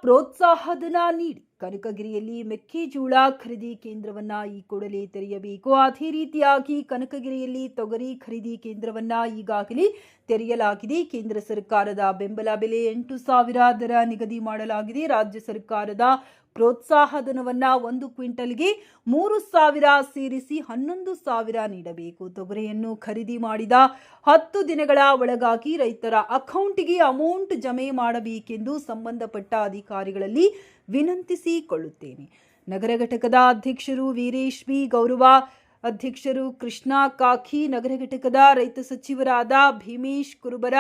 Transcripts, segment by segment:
ಪ್ರೋತ್ಸಾಹಧನ ನೀಡಿ ಕನಕಗಿರಿಯಲ್ಲಿ ಮೆಕ್ಕೆಜೋಳ ಖರೀದಿ ಕೇಂದ್ರವನ್ನ ಈ ಕೂಡಲೇ ತೆರೆಯಬೇಕು. ಅದೇ ರೀತಿಯಾಗಿ ಕನಕಗಿರಿಯಲ್ಲಿ ತೊಗರಿ ಖರೀದಿ ಕೇಂದ್ರವನ್ನ ಈಗಾಗಲೇ ತೆರೆಯಲಾಗಿದೆ. ಕೇಂದ್ರ ಸರ್ಕಾರದ ಬೆಂಬಲ ಬೆಲೆ 8,000 ದರ ನಿಗದಿ ಮಾಡಲಾಗಿದೆ. ರಾಜ್ಯ ಸರ್ಕಾರದ ಪ್ರೋತ್ಸಾಹಧನವನ್ನ 1 ಕ್ವಿಂಟಲ್ಗೆ 3,000 ಸೇರಿಸಿ 11,000 ನೀಡಬೇಕು. ತೊಗರಿಯನ್ನು ಖರೀದಿ ಮಾಡಿದ 10 ದಿನಗಳ ಒಳಗಾಗಿ ರೈತರ ಅಕೌಂಟ್ಗೆ ಅಮೌಂಟ್ ಜಮೆ ಮಾಡಬೇಕೆಂದು ಸಂಬಂಧಪಟ್ಟ ಅಧಿಕಾರಿಗಳಲ್ಲಿ ವಿನಂತಿಸಿಕೊಳ್ಳುತ್ತೇನೆ. ನಗರ ಘಟಕದ ಅಧ್ಯಕ್ಷರು ವೀರೇಶ್ ಬಿ, ಗೌರವ ಅಧ್ಯಕ್ಷರು ಕೃಷ್ಣ ಕಾಕಿ, ನಗರ ಘಟಕದ ರೈತ ಸಚಿವರಾದ ಭೀಮೇಶ್ ಕುರುಬರ,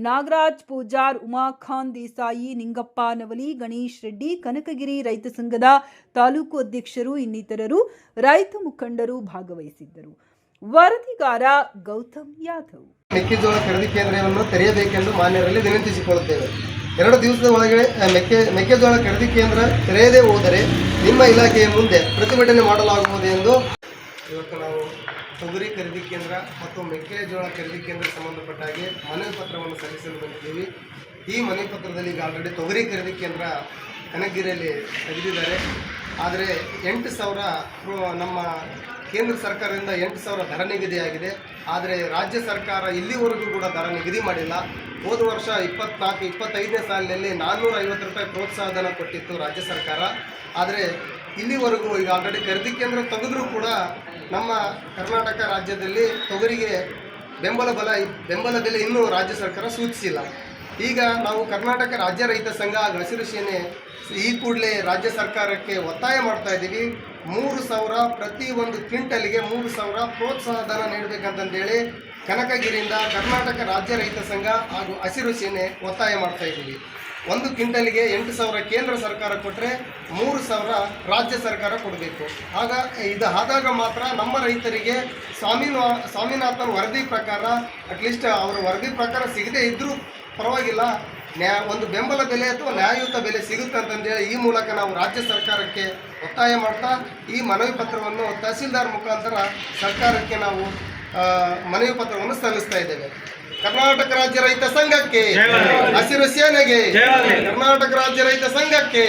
ನಾಗರಾಜ್ ಪೂಜಾರ್, ಉಮಾಖಾನ್ ದೇಸಾಯಿ, ನಿಂಗಪ್ಪ ನವಲಿ, ಗಣೇಶ್ ರೆಡ್ಡಿ, ಕನಕಗಿರಿ ರೈತ ಸಂಘದ ತಾಲೂಕು ಅಧ್ಯಕ್ಷರು ಇನ್ನಿತರರು ರೈತ ಮುಖಂಡರು ಭಾಗವಹಿಸಿದ್ದರು. ವರದಿಗಾರ ಗೌತಮ್ ಯಾದವ್. ಮೆಕ್ಕೆಜೋಳ ಖರೀದಿ ಕೇಂದ್ರವನ್ನು ತೆರೆಯಬೇಕೆಂದು ಮಾನ್ಯರಲ್ಲಿ ವಿನಂತಿಸಿಕೊಳ್ಳುತ್ತೇವೆ. 2 ದಿವಸದ ಒಳಗೆ ಮೆಕ್ಕೆಜೋಳ ಖರೀದಿ ಕೇಂದ್ರ ತೆರೆಯದೇ ಹೋದರೆ ನಿಮ್ಮ ಇಲಾಖೆಯ ಮುಂದೆ ಪ್ರತಿಭಟನೆ ಮಾಡಲಾಗುವುದು ಎಂದು ಇವತ್ತು ನಾವು ತೊಗರಿ ಖರೀದಿ ಕೇಂದ್ರ ಮತ್ತು ಮೆಕ್ಕೆಜೋಳ ಖರೀದಿ ಕೇಂದ್ರ ಸಂಬಂಧಪಟ್ಟ ಹಾಗೆ ಮನವಿ ಪತ್ರವನ್ನು ಸಲ್ಲಿಸಲು ಬಂದಿದ್ದೀವಿ. ಈ ಮನವಿ ಪತ್ರದಲ್ಲಿ ಈಗ ಆಲ್ರೆಡಿ ತೊಗರಿ ಖರೀದಿ ಕೇಂದ್ರ ಕನಕಗಿರಿಯಲ್ಲಿ ತೆಗೆದಿದ್ದಾರೆ. ಆದರೆ 8,000 ನಮ್ಮ ಕೇಂದ್ರ ಸರ್ಕಾರದಿಂದ 8,000 ದರ ನಿಗದಿಯಾಗಿದೆ. ಆದರೆ ರಾಜ್ಯ ಸರ್ಕಾರ ಇಲ್ಲಿವರೆಗೂ ಕೂಡ ದರ ನಿಗದಿ ಮಾಡಿಲ್ಲ. ಹೋದ ವರ್ಷ 24-25ನೇ ಸಾಲಿನಲ್ಲಿ 450 ರೂಪಾಯಿ ಪ್ರೋತ್ಸಾಹಧನ ಕೊಟ್ಟಿತ್ತು ರಾಜ್ಯ ಸರ್ಕಾರ. ಆದರೆ ಇಲ್ಲಿವರೆಗೂ ಈಗ ಆಲ್ರೆಡಿ ಖರೀದಿ ಕೇಂದ್ರ ತೆಗೆದ್ರೂ ಕೂಡ ನಮ್ಮ ಕರ್ನಾಟಕ ರಾಜ್ಯದಲ್ಲಿ ತೊಗರಿಗೆ ಬೆಂಬಲ ಬೆಲೆ ಇನ್ನೂ ರಾಜ್ಯ ಸರ್ಕಾರ ಸೂಚಿಸಿಲ್ಲ. ಈಗ ನಾವು ಕರ್ನಾಟಕ ರಾಜ್ಯ ರೈತ ಸಂಘ ಹಾಗೂ ಹಸಿರು ಸೇನೆ ಈ ಕೂಡಲೇ ರಾಜ್ಯ ಸರ್ಕಾರಕ್ಕೆ ಒತ್ತಾಯ ಮಾಡ್ತಾ ಇದ್ದೀವಿ. 3,000 ಪ್ರತಿ 1 ಕ್ವಿಂಟಲ್ಗೆ 3,000 ಪ್ರೋತ್ಸಾಹಧನ ನೀಡಬೇಕಂತಂದೇಳಿ ಕನಕಗಿರಿಯಿಂದ ಕರ್ನಾಟಕ ರಾಜ್ಯ ರೈತ ಸಂಘ ಹಾಗೂ ಹಸಿರು ಸೇನೆ ಒತ್ತಾಯ ಮಾಡ್ತಾ ಇದ್ದೀವಿ. 1 ಕ್ವಿಂಟಲ್ಗೆ 8,000 ಕೇಂದ್ರ ಸರ್ಕಾರ ಕೊಟ್ಟರೆ 3,000 ರಾಜ್ಯ ಸರ್ಕಾರ ಕೊಡಬೇಕು. ಇದು ಆದಾಗ ಮಾತ್ರ ನಮ್ಮ ರೈತರಿಗೆ ಸ್ವಾಮಿನಾಥನ್ ವರದಿ ಪ್ರಕಾರ ಅಟ್ಲೀಸ್ಟ್ ಅವರ ವರದಿ ಪ್ರಕಾರ ಸಿಗದೇ ಇದ್ದರೂ ಪರವಾಗಿಲ್ಲ, ಒಂದು ಬೆಂಬಲ ಬೆಲೆ ಅಥವಾ ನ್ಯಾಯಯುತ ಬೆಲೆ ಸಿಗುತ್ತೆ ಅಂತಂದೇಳಿ ಈ ಮೂಲಕ ನಾವು ರಾಜ್ಯ ಸರ್ಕಾರಕ್ಕೆ ಒತ್ತಾಯ ಮಾಡ್ತಾ ಈ ಮನವಿ ಪತ್ರವನ್ನು ತಹಸೀಲ್ದಾರ್ ಮುಖಾಂತರ ಸರ್ಕಾರಕ್ಕೆ ನಾವು ಮನವಿ ಪತ್ರವನ್ನು ಸಲ್ಲಿಸ್ತಾ ಇದ್ದೇವೆ. ಕರ್ನಾಟಕ ರಾಜ್ಯ ರೈತ ಸಂಘಕ್ಕೆ, ಹಸಿರು ಸೇನೆಗೆ, ಕರ್ನಾಟಕ ರಾಜ್ಯ ರೈತ ಸಂಘಕ್ಕೆ